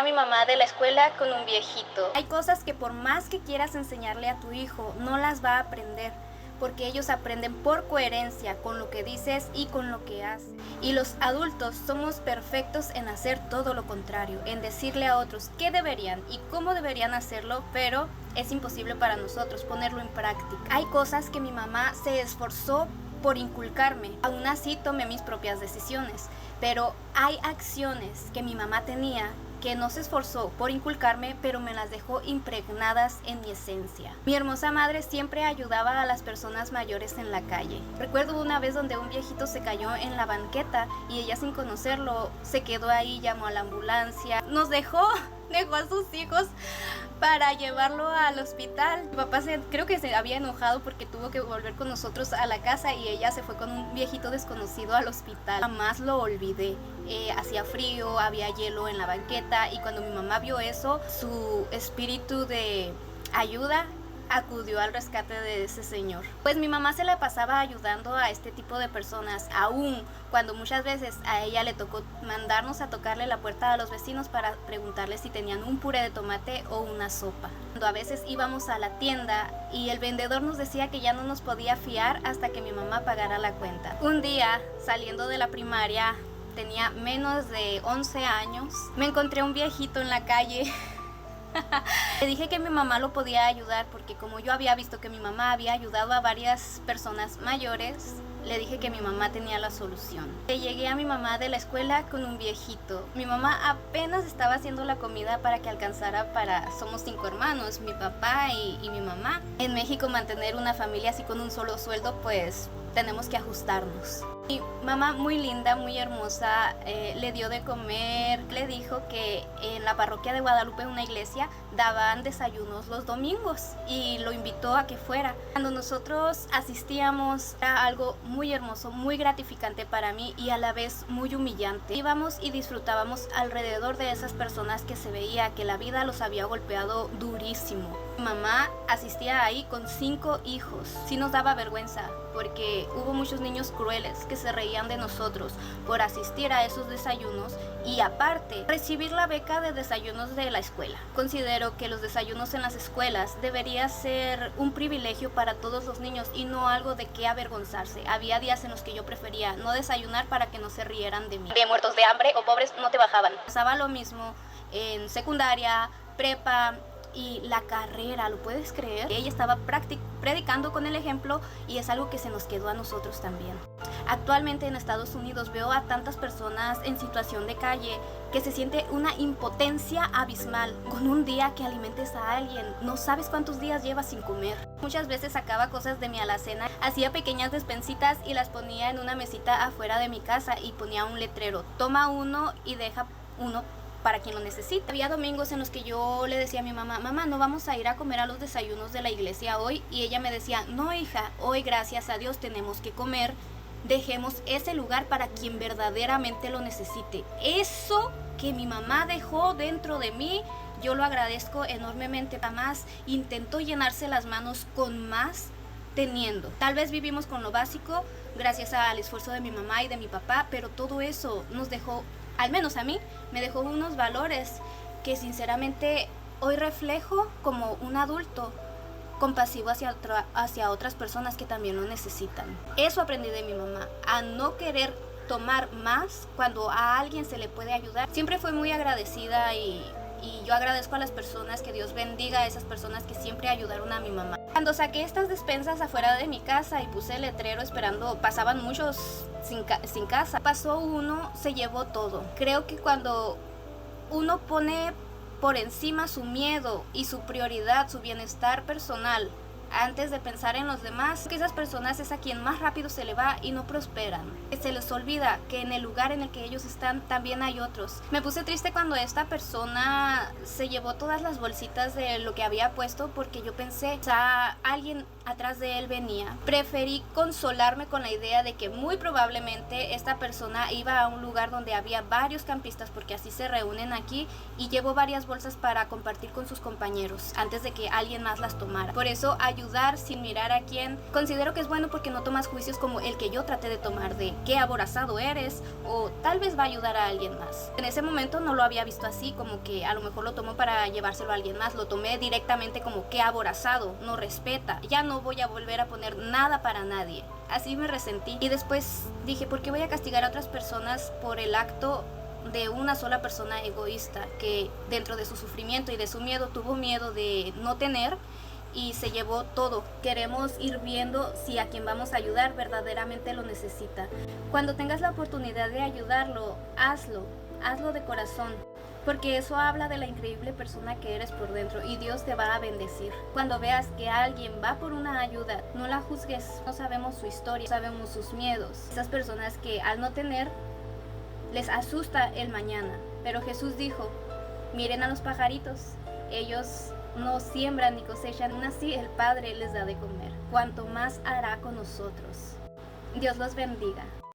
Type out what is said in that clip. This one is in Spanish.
a mi mamá de la escuela con un viejito. Hay cosas que por más que quieras enseñarle a tu hijo, no las va a aprender, porque ellos aprenden por coherencia con lo que dices y con lo que haces. Y los adultos somos perfectos en hacer todo lo contrario, en decirle a otros qué deberían y cómo deberían hacerlo, pero es imposible para nosotros ponerlo en práctica. Hay cosas que mi mamá se esforzó por inculcarme, aún así tomé mis propias decisiones, pero hay acciones que mi mamá tenía que no se esforzó por inculcarme, pero me las dejó impregnadas en mi esencia. Mi hermosa madre siempre ayudaba a las personas mayores en la calle. Recuerdo una vez donde un viejito se cayó en la banqueta y ella, sin conocerlo, se quedó ahí, llamó a la ambulancia, nos dejó a sus hijos para llevarlo al hospital. Mi papá creo que se había enojado porque tuvo que volver con nosotros a la casa y ella se fue con un viejito desconocido al hospital. Jamás lo olvidé. Hacía frío, había hielo en la banqueta y cuando mi mamá vio eso, su espíritu de ayuda acudió al rescate de ese señor. Pues mi mamá se la pasaba ayudando a este tipo de personas, aún cuando muchas veces a ella le tocó mandarnos a tocarle la puerta a los vecinos para preguntarles si tenían un puré de tomate o una sopa. Cuando a veces íbamos a la tienda y el vendedor nos decía que ya no nos podía fiar hasta que mi mamá pagara la cuenta. Un día, saliendo de la primaria, tenía menos de 11 años, me encontré un viejito en la calle. Le dije que mi mamá lo podía ayudar porque como yo había visto que mi mamá había ayudado a varias personas mayores, le dije que mi mamá tenía la solución. Le llegué a mi mamá de la escuela con un viejito. Mi mamá apenas estaba haciendo la comida para que alcanzara somos 5 hermanos, mi papá y mi mamá. En México mantener una familia así con un solo sueldo, pues tenemos que ajustarnos. Mi mamá, muy linda, muy hermosa, le dio de comer, le dijo que en la parroquia de Guadalupe, una iglesia, daban desayunos los domingos y lo invitó a que fuera. Cuando nosotros asistíamos era algo muy hermoso, muy gratificante para mí y a la vez muy humillante. Íbamos y disfrutábamos alrededor de esas personas que se veía que la vida los había golpeado durísimo. Mi mamá asistía ahí con 5 hijos. Sí nos daba vergüenza porque hubo muchos niños crueles que se reían de nosotros por asistir a esos desayunos y aparte recibir la beca de desayunos de la escuela. Considero que los desayunos en las escuelas debería ser un privilegio para todos los niños y no algo de qué avergonzarse. Había días en los que yo prefería no desayunar para que no se rieran de mí. De muertos de hambre o pobres no te bajaban. Pasaba lo mismo en secundaria, prepa y la carrera, ¿lo puedes creer? Ella estaba predicando con el ejemplo y es algo que se nos quedó a nosotros también. Actualmente en Estados Unidos veo a tantas personas en situación de calle que se siente una impotencia abismal. Con un día que alimentes a alguien, no sabes cuántos días llevas sin comer. Muchas veces sacaba cosas de mi alacena, hacía pequeñas despensitas y las ponía en una mesita afuera de mi casa y ponía un letrero: toma uno y deja uno para quien lo necesita. Había domingos en los que yo le decía a mi mamá: mamá, no vamos a ir a comer a los desayunos de la iglesia hoy, y ella me decía: no, hija, hoy gracias a Dios tenemos que comer, dejemos ese lugar para quien verdaderamente lo necesite. Eso que mi mamá dejó dentro de mí, yo lo agradezco enormemente. Jamás intentó llenarse las manos con más teniendo. Tal vez vivimos con lo básico gracias al esfuerzo de mi mamá y de mi papá, pero todo eso nos dejó, al menos a mí, me dejó unos valores que sinceramente hoy reflejo como un adulto compasivo hacia otras personas que también lo necesitan. Eso aprendí de mi mamá, a no querer tomar más cuando a alguien se le puede ayudar. Siempre fui muy agradecida y yo agradezco a las personas, que Dios bendiga a esas personas que siempre ayudaron a mi mamá. Cuando saqué estas despensas afuera de mi casa y puse el letrero esperando, pasaban muchos sin casa. Pasó uno, se llevó todo. Creo que cuando uno pone por encima su miedo y su prioridad, su bienestar personal, antes de pensar en los demás, que esas personas es a quien más rápido se le va y no prosperan. Se les olvida que en el lugar en el que ellos están también hay otros. Me puse triste cuando esta persona se llevó todas las bolsitas de lo que había puesto, porque yo pensé, o sea, alguien atrás de él venía. Preferí consolarme con la idea de que muy probablemente esta persona iba a un lugar donde había varios campistas, porque así se reúnen aquí, y llevó varias bolsas para compartir con sus compañeros antes de que alguien más las tomara. Por eso ayudé ayudar sin mirar a quién. Considero que es bueno porque no tomas juicios como el que yo traté de tomar de qué aborazado eres o tal vez va a ayudar a alguien más. En ese momento no lo había visto así, como que a lo mejor lo tomó para llevárselo a alguien más. Lo tomé directamente como qué aborazado, no respeta, ya no voy a volver a poner nada para nadie. Así me resentí y después dije, ¿por qué voy a castigar a otras personas por el acto de una sola persona egoísta que dentro de su sufrimiento y de su miedo tuvo miedo de no tener y se llevó todo? Queremos ir viendo si a quien vamos a ayudar verdaderamente lo necesita. Cuando tengas la oportunidad de ayudarlo, hazlo de corazón, porque eso habla de la increíble persona que eres por dentro y Dios te va a bendecir. Cuando veas que alguien va por una ayuda, no la juzgues. No sabemos su historia, no sabemos sus miedos. Esas personas que al no tener les asusta el mañana, pero Jesús dijo, miren a los pajaritos, ellos no siembran ni cosechan, aún así el Padre les da de comer. Cuanto más hará con nosotros. Dios los bendiga.